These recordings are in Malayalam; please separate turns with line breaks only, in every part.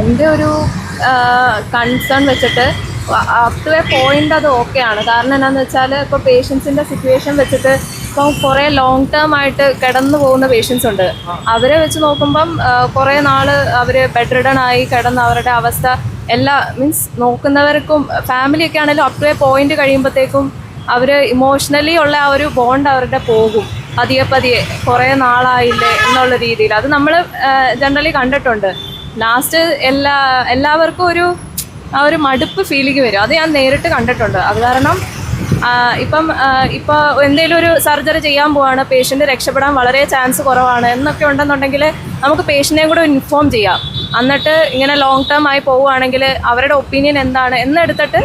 എൻ്റെ ഒരു കൺസേൺ വെച്ചിട്ട് അപ് ടു എ പോയിന്റ് അത് ഓക്കെ ആണ്. കാരണം എന്താണെന്ന് വെച്ചാൽ ഇപ്പോൾ പേഷ്യൻസിൻ്റെ സിറ്റുവേഷൻ വെച്ചിട്ട് ഇപ്പം കുറേ ലോങ് ടേം ആയിട്ട് കിടന്നു പോകുന്ന പേഷ്യൻസ് ഉണ്ട്. അവരെ വെച്ച് നോക്കുമ്പം കുറേ നാൾ അവർ ബെഡ് റിഡൺ ആയി കിടന്ന് അവരുടെ അവസ്ഥ എല്ലാ മീൻസ് നോക്കുന്നവർക്കും ഫാമിലിയൊക്കെ ആണെങ്കിലും അപ് ടു എ പോയിന്റ് കഴിയുമ്പോഴത്തേക്കും അവർ ഇമോഷണലി ഉള്ള ആ ഒരു ബോണ്ട് അവരുടെ പോകും പതിയെ കുറേ നാളായില്ലേ എന്നുള്ള രീതിയിൽ. അത് നമ്മൾ ജനറലി കണ്ടിട്ടുണ്ട്. ലാസ്റ്റ് എല്ലാവർക്കും ആ ഒരു മടുപ്പ് ഫീലിംഗ് വരും. അത് ഞാൻ നേരിട്ട് കണ്ടിട്ടുണ്ട്. അത് കാരണം ഇപ്പോൾ എന്തെങ്കിലും ഒരു സർജറി ചെയ്യാൻ പോവാണ്, പേഷ്യൻ്റ് രക്ഷപ്പെടാൻ വളരെ ചാൻസ് കുറവാണ് എന്നൊക്കെ ഉണ്ടെന്നുണ്ടെങ്കിൽ നമുക്ക് പേഷ്യൻറ്റിനെയും കൂടെ ഇൻഫോം ചെയ്യാം. എന്നിട്ട് ഇങ്ങനെ ലോങ് ടേം ആയി പോവുകയാണെങ്കിൽ അവരുടെ ഒപ്പീനിയൻ എന്താണ് എന്നെടുത്തിട്ട്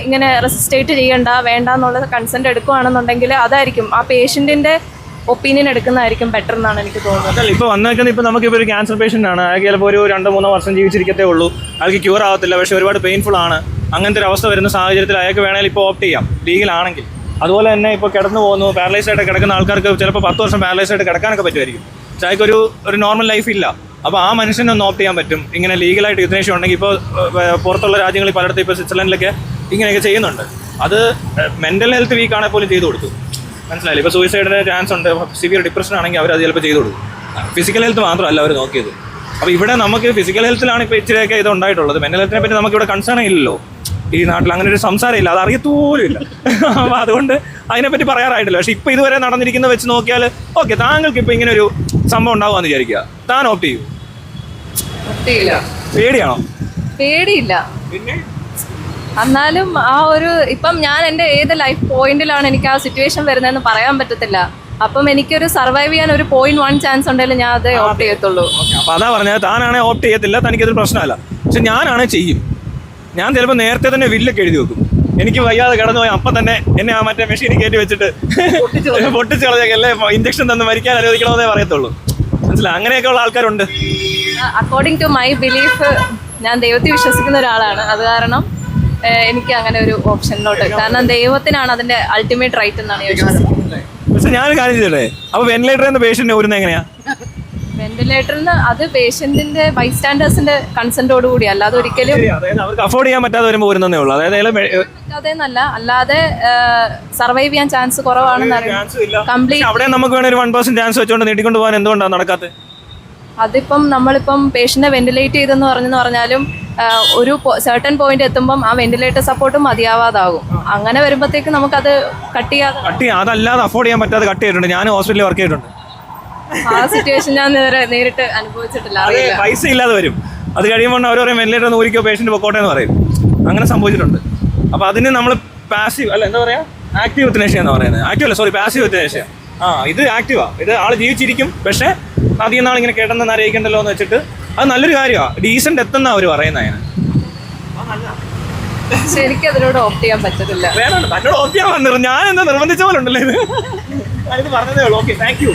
ഇങ്ങനെ റെസിസ്റ്റേറ്റ് ചെയ്യണ്ട വേണ്ട എന്നുള്ള കൺസെൻറ്റ് എടുക്കുകയാണെന്നുണ്ടെങ്കിൽ അതായിരിക്കും ആ പേഷ്യൻറ്റിൻ്റെ ഒപ്പീനിയൻ എടുക്കുന്നതായിരിക്കും ബെറ്റർ എന്നാണ് എനിക്ക് തോന്നുന്നത്.
ഇപ്പോൾ വന്നേക്കുന്നത് ഇപ്പോൾ നമുക്കിപ്പോൾ ഒരു ക്യാൻസർ പേഷ്യൻ്റ് ആണ്, അയാൾക്ക് ചിലപ്പോൾ ഒരു 2-3 വർഷം ജീവിച്ചിരിക്കത്തേ ഉള്ളൂ, അയാൾക്ക് ക്യൂർ ആവത്തില്ല, പക്ഷേ ഒരുപാട് പെയിൻഫുൾ ആണ്. അങ്ങനത്തെ ഒരു അവസ്ഥ വരുന്ന സാഹചര്യത്തിൽ അയാൾക്ക് വേണമെങ്കിൽ ഇപ്പോൾ ഓപ്റ്റ് ചെയ്യാം ലീഗലാണെങ്കിൽ. അതുപോലെ തന്നെ ഇപ്പോൾ കിടന്നു പോകുന്നു, പാരലൈസ് ആയിട്ട് കിടക്കുന്ന ആൾക്കാർക്ക് ചിലപ്പോൾ 10 വർഷം പാരലൈസ് ആയിട്ട് കിടക്കാനൊക്കെ പറ്റുമായിരിക്കും. പക്ഷേ അയാൾക്ക് ഒരു നോർമൽ ലൈഫ് ഇല്ല. അപ്പോൾ ആ മനുഷ്യനൊന്ന് ഓപ്റ്റ് ചെയ്യാൻ പറ്റും. ഇങ്ങനെ ലീഗലായിട്ട് യുദ്ധനേഷൻ ഉണ്ടെങ്കിൽ ഇപ്പോൾ പുറത്തുള്ള രാജ്യങ്ങളിൽ പലയിടത്തും ഇപ്പോൾ സ്വിറ്റ്സർലൻഡിലൊക്കെ ഇങ്ങനെയൊക്കെ ചെയ്യുന്നുണ്ട്. അത് മെൻ്റൽ ഹെൽത്ത് വീക്ക് ആണെങ്കിൽ പോലും ചെയ്തു കൊടുത്തു. മനസ്സിലായില്ല. ഇപ്പോൾ സൂയിസൈഡിന് ചാൻസ് ഉണ്ട്, സിവിയർ ഡിപ്രഷൻ ആണെങ്കിൽ അവർ അത് ചിലപ്പോൾ ചെയ്തു കൊടുക്കും. ഫിസിക്കൽ ഹെൽത്ത് മാത്രമല്ല അവർ നോക്കിയത്. അപ്പോൾ ഇവിടെ നമുക്ക് ഫിസിക്കൽ ഹെൽത്തിലാണ് ഇപ്പോൾ ഇച്ചിരിയൊക്കെ ഇത് ഉണ്ടായിട്ടുള്ളത്. മെൻ്റൽ ഹെൽത്തിനെ പറ്റി നമുക്കിവിടെ കൺസേൺ ഇല്ലല്ലോ ഈ നാട്ടിൽ. അങ്ങനെ ഒരു സംസാരമില്ല, അത് അറിയത്തോലും ഇല്ല. അപ്പോൾ അതുകൊണ്ട് അതിനെപ്പറ്റി പറയാറായിട്ടില്ല. പക്ഷേ ഇപ്പോൾ ഇതുവരെ നടന്നിരിക്കുന്ന വെച്ച് നോക്കിയാൽ ഓക്കെ, താങ്കൾക്ക് ഇപ്പോൾ ഇങ്ങനെ ഒരു സംഭവം ഉണ്ടാകുമെന്ന് വിചാരിക്കുക, താൻ ഓപ്റ്റ് ചെയ്യൂ? പേടിയാണോ?
പേടിയില്ല.
പിന്നെ
എന്നാലും ആ ഒരു ഇപ്പം ഞാൻ എൻ്റെ ഏത് ലൈഫ് പോയിന്റിലാണ് എനിക്ക് ആ സിറ്റുവേഷൻ വരുന്നതെന്ന് പറയാൻ പറ്റത്തില്ല. അപ്പം എനിക്കൊരു സർവൈവ് ചെയ്യാൻ ഒരു 0.1 ചാൻസ് ഉണ്ടെങ്കിൽ ഞാൻ അത് ഓപ്റ്റ് ചെയ്യത്തുള്ളൂ.
അപ്പോൾ അതാ പറഞ്ഞത്, താനാണെങ്കിൽ ഓപ്റ്റ് ചെയ്യത്തില്ല, തനിക്കതൊരു പ്രശ്നമല്ല. പക്ഷെ ഞാനാണെങ്കിൽ ചെയ്യും. ഞാൻ ചിലപ്പോൾ നേരത്തെ തന്നെ വില്ലൊക്കെ എഴുതി വെക്കും. എനിക്ക് വയ്യാതെ കിടന്നു പോയി അപ്പം തന്നെ എന്നെ ആ മറ്റേ മെഷീനിൽ കയറ്റി വെച്ചിട്ട് പൊട്ടിച്ച് കളഞ്ഞല്ലേ ഇഞ്ചക്ഷൻ തന്ന് മരിക്കാൻ അനുവദിക്കണമെന്നേ പറയത്തുള്ളൂ. മനസ്സിലായി? അങ്ങനെയൊക്കെയുള്ള ആൾക്കാരുണ്ട്.
അക്കോർഡിംഗ് ടു മൈ ബിലീഫ് ഞാൻ ദൈവത്തിൽ വിശ്വസിക്കുന്ന ഒരാളാണ്. അത് കാരണം എനിക്ക് അങ്ങനെ ഒരു ഓപ്ഷനിലോട്ട്, കാരണം ദൈവത്തിനാണ് അതിന്റെ അൾട്ടിമേറ്റ് റൈറ്റ് എന്നാണ് ഞാൻ വിശ്വസിക്കുന്നത്.
പക്ഷെ ഞാനൊരു കാര്യം ചെയ്തേ, അപ്പോൾ വെന്റിലേറ്ററിൽ നിന്ന് പേഷ്യന്റ് ഊരുന്നത് എങ്ങനെയാ?
വെന്റിലേറ്ററിൽ നിന്ന് അത് പേഷ്യന്റിന്റെ ബൈസ്റ്റാൻഡേഴ്സിന്റെ കൺസെന്റോട് കൂടി, അല്ലാതെ ഒരിക്കലും
അവർക്ക് അഫോർഡ് ചെയ്യാൻ പറ്റാതെ വരുമ്പോൾ ഊരുന്നതേ ഉള്ളൂ.
പറ്റാതെന്നല്ല, അല്ലാതെ സർവൈവ് ചെയ്യാൻ ചാൻസ് കുറവാണെന്ന് കംപ്ലീറ്റ്.
അവിടെ നമുക്ക് വേണേൽ 1% ചാൻസ് വെച്ചുകൊണ്ട് നീട്ടിക്കൊണ്ട് പോകാൻ എന്തുകൊണ്ടാണ് നടക്കാത്തത്?
അതിപ്പം നമ്മളിപ്പം പേഷ്യന്റിനെ വെന്റിലേറ്റ് ചെയ്തെന്ന് പറഞ്ഞാലും ഒരു സർട്ടൻ പോയിന്റ് എത്തുമ്പം ആ വെന്റിലേറ്റർ സപ്പോർട്ടും മതിയാവാതാകും. അങ്ങനെ വരുമ്പോഴത്തേക്ക് നമുക്കത് കട്ട്
അതല്ലാതെ അഫോർഡ് ചെയ്യാൻ പറ്റാതെ കട്ട് ചെയ്തിട്ടുണ്ട്. ഞാൻ ഹോസ്പിറ്റലിൽ വർക്ക് ചെയ്തിട്ടുണ്ട്.
ആ സിറ്റുവേഷൻ ഞാൻ നേരിട്ട് അനുഭവിച്ചിട്ടില്ല.
പൈസ ഇല്ലാതെ വരും. അത് കഴിയുമ്പോൾ അവർ പറയും വെന്റിലേറ്റർ ഊരിക്കോ പേഷ്യന്റ് പൊക്കോട്ടെ എന്ന് പറയും. അങ്ങനെ സംഭവിച്ചിട്ടുണ്ട്. അപ്പോൾ അതിന് നമ്മൾ പാസീവ് അല്ല, എന്താ പറയുക, ആക്റ്റീവ് യുത്തനേഷ്യ എന്ന് പറയുന്നത്. ആക്റ്റീവ് അല്ല, സോറി, പാസീവ് യുത്തനേഷ്യ. ഇത് ആക്റ്റീവാണ്. ഇത് ആൾ ജീവിച്ചിരിക്കും, പക്ഷേ അധികം നാൾ ഇങ്ങനെ കിടന്ന് അറിയിക്കണ്ടല്ലോ എന്ന് വെച്ചിട്ട് അത് നല്ലൊരു കാര്യമാണ്. ഡീസന്റ് എത്തുന്ന അവർ പറയുന്നത്.
പക്ഷെ എനിക്ക് അതിനോട് ഓപ്റ്റ് ചെയ്യാൻ പറ്റത്തില്ല.
വേണം, തന്നോട് ഓപ്റ്റ് ചെയ്യാൻ വന്നിരുന്നു. ഞാൻ എന്താ നിർബന്ധിച്ച പോലെ ഉണ്ടല്ലോ ഇത്. പറഞ്ഞതേ ഉള്ളൂ. Okay, thank you.